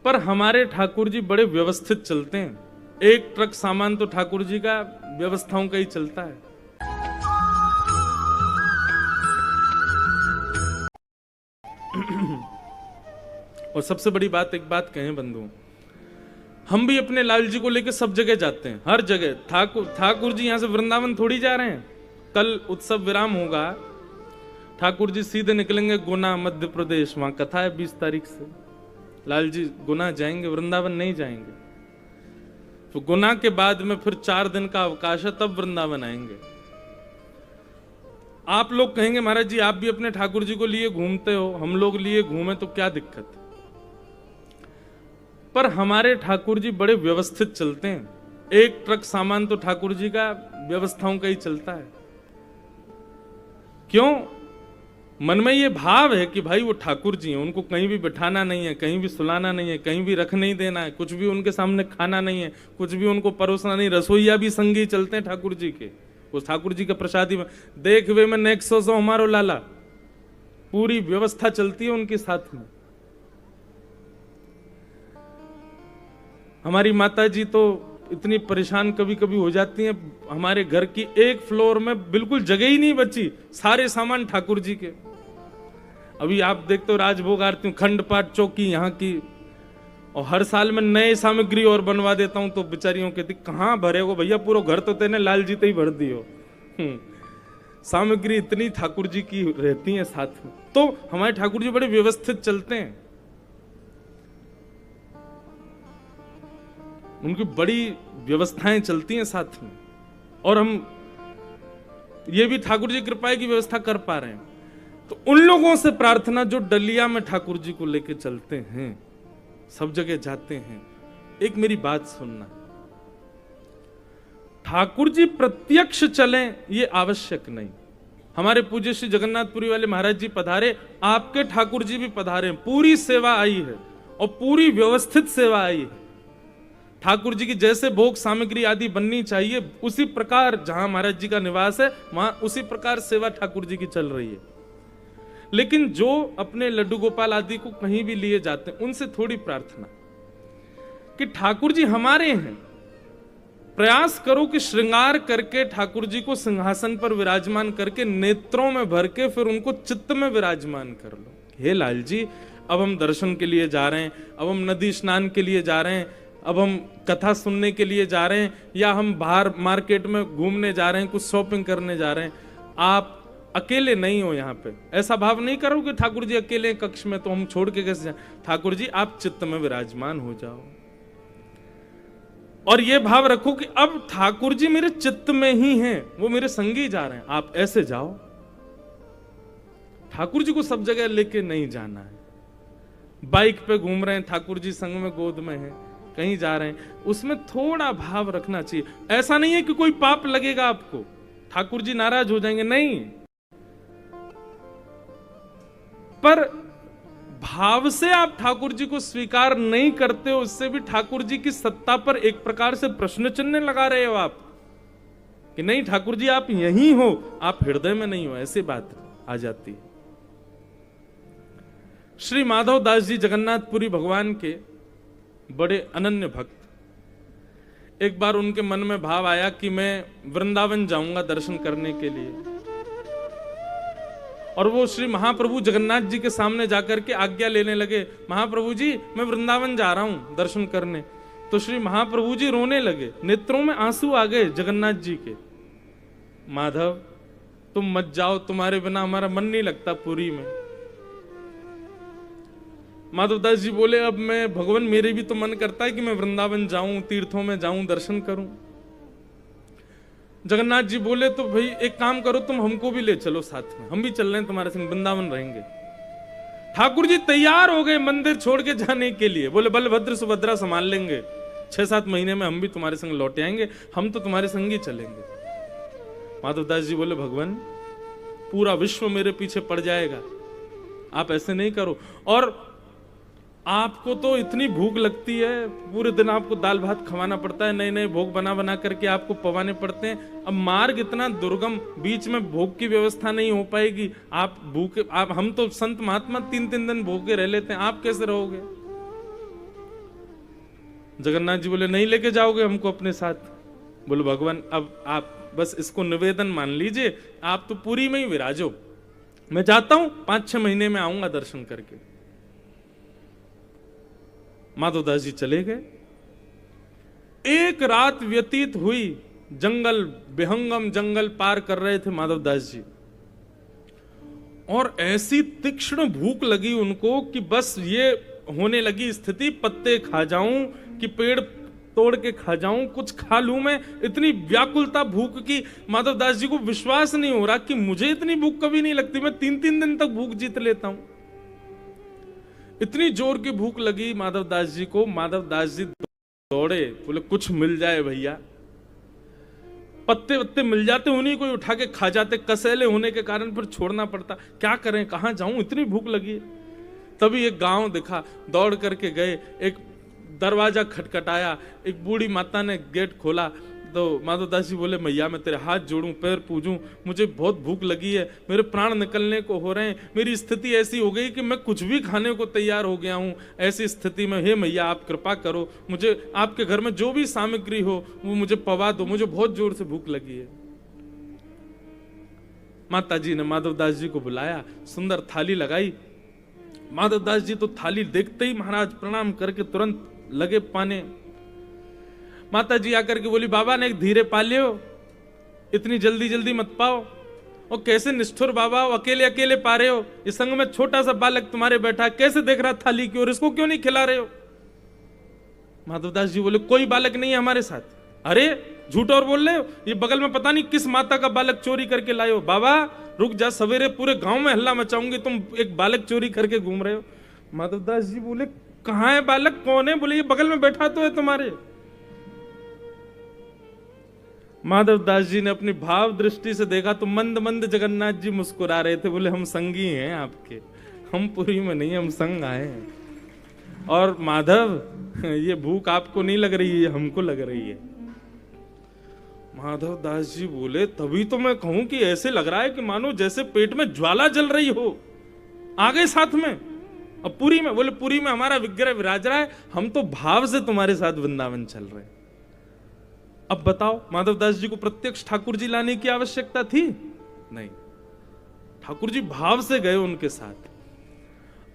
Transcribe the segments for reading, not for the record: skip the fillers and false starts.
पर हमारे ठाकुर जी बड़े व्यवस्थित चलते हैं। एक ट्रक सामान तो ठाकुर जी का व्यवस्थाओं का ही चलता है। और सबसे बड़ी बात, एक बात कहें बंधु, हम भी अपने लाल जी को लेकर सब जगह जाते हैं, हर जगह। ठाकुर जी यहां से वृंदावन थोड़ी जा रहे हैं। कल उत्सव विराम होगा, ठाकुर जी सीधे निकलेंगे गुना मध्य प्रदेश, वहां कथा है 20 तारीख से। लाल जी गुना जाएंगे, वृंदावन नहीं जाएंगे। तो गुना के बाद में फिर 4 दिन का अवकाश है, तब वृंदावन आएंगे। आप लोग कहेंगे महाराज जी आप भी अपने ठाकुर जी को लिए घूमते हो, हम लोग लिए घूमे तो क्या दिक्कत है? पर हमारे ठाकुर जी बड़े व्यवस्थित चलते हैं। एक ट्रक सामान तो ठाकुर जी का व्यवस्थाओं का ही चलता है। क्यों? मन में ये भाव है कि भाई वो ठाकुर जी हैं, उनको कहीं भी बिठाना नहीं है, कहीं भी सुलाना नहीं है, कहीं भी रख नहीं देना है, कुछ भी उनके सामने खाना नहीं है, कुछ भी उनको परोसना नहीं। रसोईया भी संगी चलते हैं ठाकुर जी के, उस ठाकुर जी के प्रसादी में। देख वे में नेक सो हमारो लाला, पूरी व्यवस्था चलती है उनके साथ में। हमारी माता जी तो इतनी परेशान कभी कभी हो जाती हैं, हमारे घर की एक फ्लोर में बिल्कुल जगह ही नहीं बची, सारे सामान ठाकुर जी के। अभी आप देखते हो राजभोग आरती हूँ, खंड पाठ चौकी यहाँ की, और हर साल में नए सामग्री और बनवा देता हूं, तो बेचारियों कहती कहां भरे हो भैया, पूरा घर तो तेने लाल जी ते ही भर दियो। सामग्री इतनी ठाकुर जी की रहती है साथ में। तो हमारे ठाकुर जी बड़े व्यवस्थित चलते हैं, उनकी बड़ी व्यवस्थाएं चलती हैं साथ में, और हम ये भी ठाकुर जी कृपा की व्यवस्था कर पा रहे हैं। तो उन लोगों से प्रार्थना जो डलिया में ठाकुर जी को लेकर चलते हैं, सब जगह जाते हैं। एक मेरी बात सुनना, ठाकुर जी प्रत्यक्ष चलें ये आवश्यक नहीं। हमारे पूज्य श्री जगन्नाथपुरी वाले महाराज जी पधारे, आपके ठाकुर जी भी पधारे, पूरी सेवा आई है और पूरी व्यवस्थित सेवा आई है। ठाकुर जी की जैसे भोग सामग्री आदि बननी चाहिए उसी प्रकार, जहां महाराज जी का निवास है वहां उसी प्रकार सेवा ठाकुर जी की चल रही है। लेकिन जो अपने लड्डू गोपाल आदि को कहीं भी लिए जाते हैं, उनसे थोड़ी प्रार्थना कि ठाकुर जी हमारे हैं, प्रयास करो कि श्रृंगार करके ठाकुर जी को सिंहासन पर विराजमान करके नेत्रों में भर के फिर उनको चित्त में विराजमान कर लो। हे लाल जी, अब हम दर्शन के लिए जा रहे हैं, अब हम नदी स्नान के लिए जा रहे हैं, अब हम कथा सुनने के लिए जा रहे हैं, या हम बाहर मार्केट में घूमने जा रहे हैं, कुछ शॉपिंग करने जा रहे हैं। आप अकेले नहीं हो यहाँ पे, ऐसा भाव नहीं करो कि ठाकुर जी अकेले कक्ष में तो हम छोड़ के कैसे जाएं। ठाकुर जी आप चित्त में विराजमान हो जाओ, और ये भाव रखो कि अब ठाकुर जी मेरे चित्त में ही हैं, वो मेरे संगी जा रहे हैं। आप ऐसे जाओ, ठाकुर जी को सब जगह लेके नहीं जाना है। बाइक पे घूम रहे हैं, ठाकुर जी संग में गोद में है, कहीं जा रहे हैं, उसमें थोड़ा भाव रखना चाहिए। ऐसा नहीं है कि कोई पाप लगेगा आपको, ठाकुर जी नाराज हो जाएंगे, नहीं, पर भाव से आप ठाकुर जी को स्वीकार नहीं करते हो, उससे भी ठाकुर जी की सत्ता पर एक प्रकार से प्रश्न चिन्ह लगा रहे हो आप कि नहीं ठाकुर जी आप यहीं हो, आप हृदय में नहीं हो, ऐसी बात आ जाती है। श्री माधव दास जी जगन्नाथपुरी भगवान के बड़े अनन्य भक्त, एक बार उनके मन में भाव आया कि मैं वृंदावन जाऊंगा दर्शन करने के लिए, और वो श्री महाप्रभु जगन्नाथ जी के सामने जाकर के आज्ञा लेने लगे, महाप्रभु जी मैं वृंदावन जा रहा हूं दर्शन करने। तो श्री महाप्रभु जी रोने लगे, नेत्रों में आंसू आ गए जगन्नाथ जी के। माधव तुम मत जाओ, तुम्हारे बिना हमारा मन नहीं लगता पुरी में। माधवदास जी बोले अब मैं, भगवान मेरे भी तो मन करता है कि मैं वृंदावन जाऊं, तीर्थों में जाऊं, दर्शन करूं। जगन्नाथ जी बोले तो भाई एक काम करो, तुम हमको भी ले चलो साथ में, हम भी चल रहे हैं तुम्हारे संग, वृंदावन रहेंगे। ठाकुर जी तैयार हो गए मंदिर छोड़ के जाने के लिए, बोले बलभद्र सुभद्रा संभाल लेंगे, 6-7 महीने में हम भी तुम्हारे संग लौट आएंगे, हम तो तुम्हारे संग ही चलेंगे। माधवदास जी बोले भगवान पूरा विश्व मेरे पीछे पड़ जाएगा, आप ऐसे नहीं करो, और आपको तो इतनी भूख लगती है, पूरे दिन आपको दाल भात खवाना पड़ता है, नए नए भोग बना बना करके आपको पवाने पड़ते हैं। अब मार्ग इतना दुर्गम, बीच में भोग की व्यवस्था नहीं हो पाएगी, आप भूखे, आप हम तो संत महात्मा 3-3 दिन भूखे रह लेते हैं, आप कैसे रहोगे? जगन्नाथ जी बोले नहीं लेके जाओगे हमको अपने साथ? बोले भगवान अब आप बस इसको निवेदन मान लीजिए, आप तो पुरी में ही विराजो, मैं जाता हूं, 5-6 महीने में आऊंगा दर्शन करके। माधवदास जी चले गए। एक रात व्यतीत हुई, जंगल, विहंगम जंगल पार कर रहे थे माधवदास जी, और ऐसी तीक्ष्ण भूख लगी उनको कि बस ये होने लगी स्थिति, पत्ते खा जाऊं कि पेड़ तोड़ के खा जाऊं, कुछ खा लूं मैं। इतनी व्याकुलता भूख की, माधवदास जी को विश्वास नहीं हो रहा कि मुझे इतनी भूख कभी नहीं लगती, मैं 3-3 दिन तक भूख जीत लेता हूं। इतनी जोर की भूख लगी माधवदास जी को। माधवदास जी दौड़े, बोले कुछ मिल जाए भैया, पत्ते वत्ते मिल जाते, उन्हीं को उठा के खा जाते, कसैले होने के कारण फिर छोड़ना पड़ता, क्या करें, कहां जाऊं, इतनी भूख लगी। तभी एक गांव दिखा, दौड़ करके गए, एक दरवाजा खटखटाया, एक बूढ़ी माता ने गेट खोला, तो माधवदास जी बोले मैया मैं तेरे हाथ जोड़ूं, पैर पूजूं, मुझे बहुत भूख लगी है, मेरे प्राण निकलने को हो रहे हैं, मेरी स्थिति ऐसी हो गई कि मैं कुछ भी खाने को तैयार हो गया हूं, ऐसी स्थिति में हे मैया आप कृपा करो, मुझे आपके घर में जो भी सामग्री हो वो मुझे पवा दो, मुझे बहुत जोर से भूख लगी है। माता जी ने माधवदास जी को बुलाया, सुंदर थाली लगाई। माधवदास जी तो थाली देखते ही महाराज प्रणाम करके तुरंत लगे पाने। माता जी आकर के बोली बाबा ने एक धीरे पा लियो, इतनी जल्दी जल्दी मत पाओ, और कैसे निष्ठुर बाबा हो, अकेले अकेले पा रहे हो, इस संग में छोटा सा बालक तुम्हारे बैठा कैसे देख रहा थाली की ओर, इसको क्यों नहीं खिला रहे हो? माधवदास जी बोले कोई बालक नहीं है हमारे साथ। अरे झूठ और बोल रहे हो, ये बगल में पता नहीं किस माता का बालक चोरी करके लाए हो। बाबा रुक जा, सवेरे पूरे गांव में हल्ला मचाऊंगी, तुम एक बालक चोरी करके घूम रहे हो। माधवदास जी बोले कहां है बालक, कौन है? बोले ये बगल में बैठा तो है तुम्हारे। माधवदास जी ने अपनी भाव दृष्टि से देखा तो मंद मंद जगन्नाथ जी मुस्कुरा रहे थे। बोले हम संगी हैं आपके, हम पुरी में नहीं, हम संग आए हैं। और माधव ये भूख आपको नहीं लग रही है, हमको लग रही है। माधवदास जी बोले तभी तो मैं कहूं कि ऐसे लग रहा है कि मानो जैसे पेट में ज्वाला जल रही हो। आ गए साथ में, अब पुरी में? बोले पुरी में हमारा विग्रह विराज रहा है, हम तो भाव से तुम्हारे साथ वृंदावन चल रहे हैं। अब बताओ माधवदास जी को प्रत्यक्ष ठाकुर जी लाने की आवश्यकता थी? नहीं, ठाकुर जी भाव से गए उनके साथ।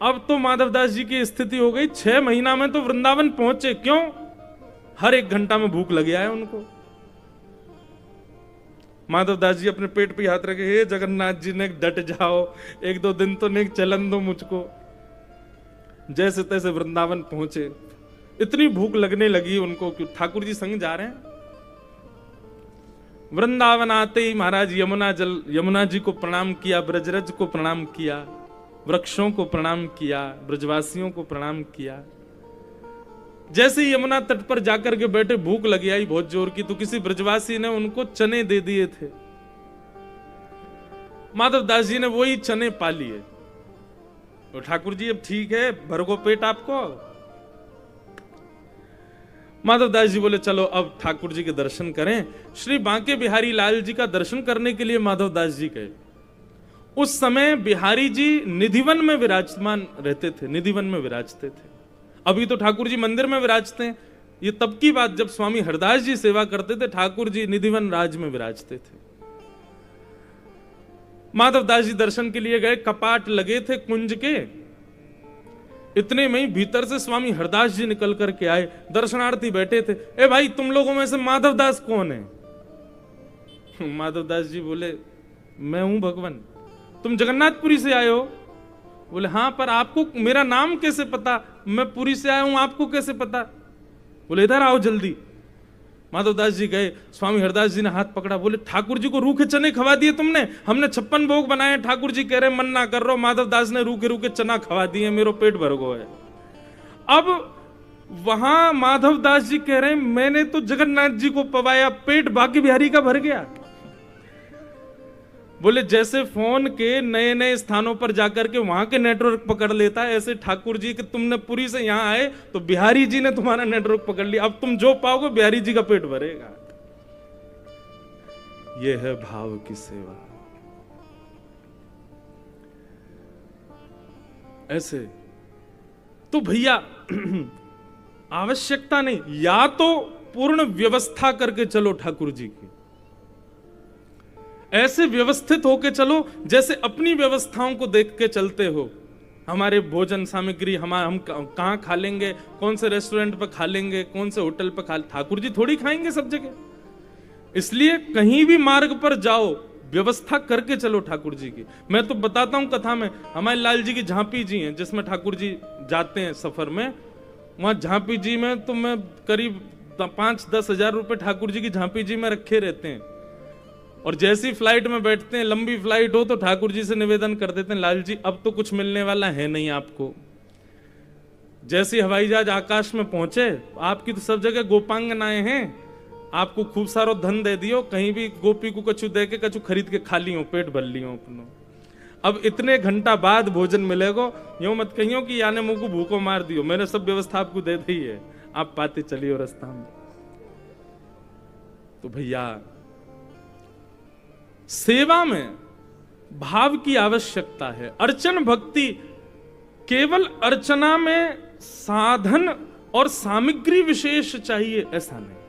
अब तो माधवदास जी की स्थिति हो गई 6 महीना में तो वृंदावन पहुंचे। क्यों? हर 1 घंटा में भूख लग गया है उनको। माधवदास जी अपने पेट पे हाथ रखे, हे जगन्नाथ जी ने डट जाओ, 1-2 दिन तो ने चलन दो मुझको। जैसे तैसे वृंदावन पहुंचे। इतनी भूख लगने लगी उनको कि ठाकुर जी संग जा रहे हैं। वृंदावन आते ही महाराज यमुना जी को प्रणाम किया, ब्रजरज को प्रणाम किया, वृक्षों को प्रणाम किया, ब्रजवासियों को प्रणाम किया। जैसे ही यमुना तट पर जाकर के बैठे, भूख लगी आई बहुत जोर की, तो किसी ब्रजवासी ने उनको चने दे दिए थे। माधवदास जी ने वही चने पा लिए। तो ठाकुर जी अब ठीक है, भरगो पेट आपको। माधवदास जी बोले चलो अब ठाकुर जी के दर्शन करें। श्री बांके बिहारी लाल जी का दर्शन करने के लिए माधवदास जी गए। उस समय बिहारी जी निधिवन में विराजमान रहते थे, निधिवन में विराजते थे। अभी तो ठाकुर जी मंदिर में विराजते हैं। ये तब की बात जब स्वामी हरदास जी सेवा करते थे, ठाकुर जी निधिवन राज में विराजते थे। माधवदास जी दर्शन के लिए गए, कपाट लगे थे कुंज के। इतने में ही भीतर से स्वामी हरदास जी निकल करके आए, दर्शनार्थी बैठे थे। ए भाई तुम लोगों में से माधवदास कौन है? माधवदास जी बोले मैं हूं भगवान। तुम जगन्नाथपुरी से आए हो? बोले हाँ, पर आपको मेरा नाम कैसे पता? मैं पुरी से आया हूं, आपको कैसे पता? बोले इधर आओ जल्दी। माधवदास जी गए, स्वामी हरदास जी ने हाथ पकड़ा। बोले ठाकुर जी को रूखे चने खवा दिए तुमने? हमने 56 भोग बनाए, ठाकुर जी कह रहे मन ना कर रहो। माधवदास ने रूखे रूखे चना खवा दिए, मेरो पेट भर गो है। अब वहां माधवदास जी कह रहे मैंने तो जगन्नाथ जी को पवाया, पेट बाकी बिहारी का भर गया। बोले जैसे फोन के नए नए स्थानों पर जाकर के वहां के नेटवर्क पकड़ लेता है, ऐसे ठाकुर जी कि तुमने पुरी से यहां आए तो बिहारी जी ने तुम्हारा नेटवर्क पकड़ लिया। अब तुम जो पाओगे बिहारी जी का पेट भरेगा। यह है भाव की सेवा। ऐसे तो भैया आवश्यकता नहीं, या तो पूर्ण व्यवस्था करके चलो ठाकुर जी की, ऐसे व्यवस्थित होके चलो जैसे अपनी व्यवस्थाओं को देख के चलते हो। हमारे भोजन सामग्री हम कहाँ खा लेंगे, कौन से रेस्टोरेंट पर खा लेंगे, कौन से होटल पर खा, ठाकुर जी थोड़ी खाएंगे सब जगह। इसलिए कहीं भी मार्ग पर जाओ व्यवस्था करके चलो ठाकुर जी की। मैं तो बताता हूं कथा में, हमारे लाल जी की झांपी जी हैं जिसमें ठाकुर जी जाते हैं सफर में, वहां झांपी जी में तो मैं करीब 5-10 हजार रुपए ठाकुर जी की झांपी जी में रखे रहते हैं। और जैसी फ्लाइट में बैठते हैं, लंबी फ्लाइट हो तो ठाकुर जी से निवेदन कर देते हैं, लाल जी अब तो कुछ मिलने वाला है नहीं आपको। जैसे हवाई जहाज आकाश में पहुंचे, आपकी तो सब जगह गोपांगनाएं हैं, आपको खूब सारो धन दे दियो, कहीं भी गोपी को कछु दे के कछु खरीद के खा लियो, पेट भर लियो अपनो। अब इतने घंटा बाद भोजन मिलेगा, यूं मत कहियो कि याने मुंह को भूखो मार दियो, मैंने सब व्यवस्था आपको दे दी है, आप पाते चलियो रास्ता में। तो भैया सेवा में भाव की आवश्यकता है। अर्चन भक्ति केवल अर्चना में साधन और सामग्री विशेष चाहिए ऐसा नहीं।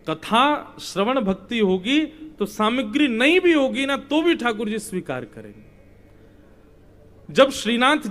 कथा श्रवण भक्ति होगी तो सामग्री नहीं भी होगी ना तो भी ठाकुर जी स्वीकार करेंगे। जब श्रीनाथ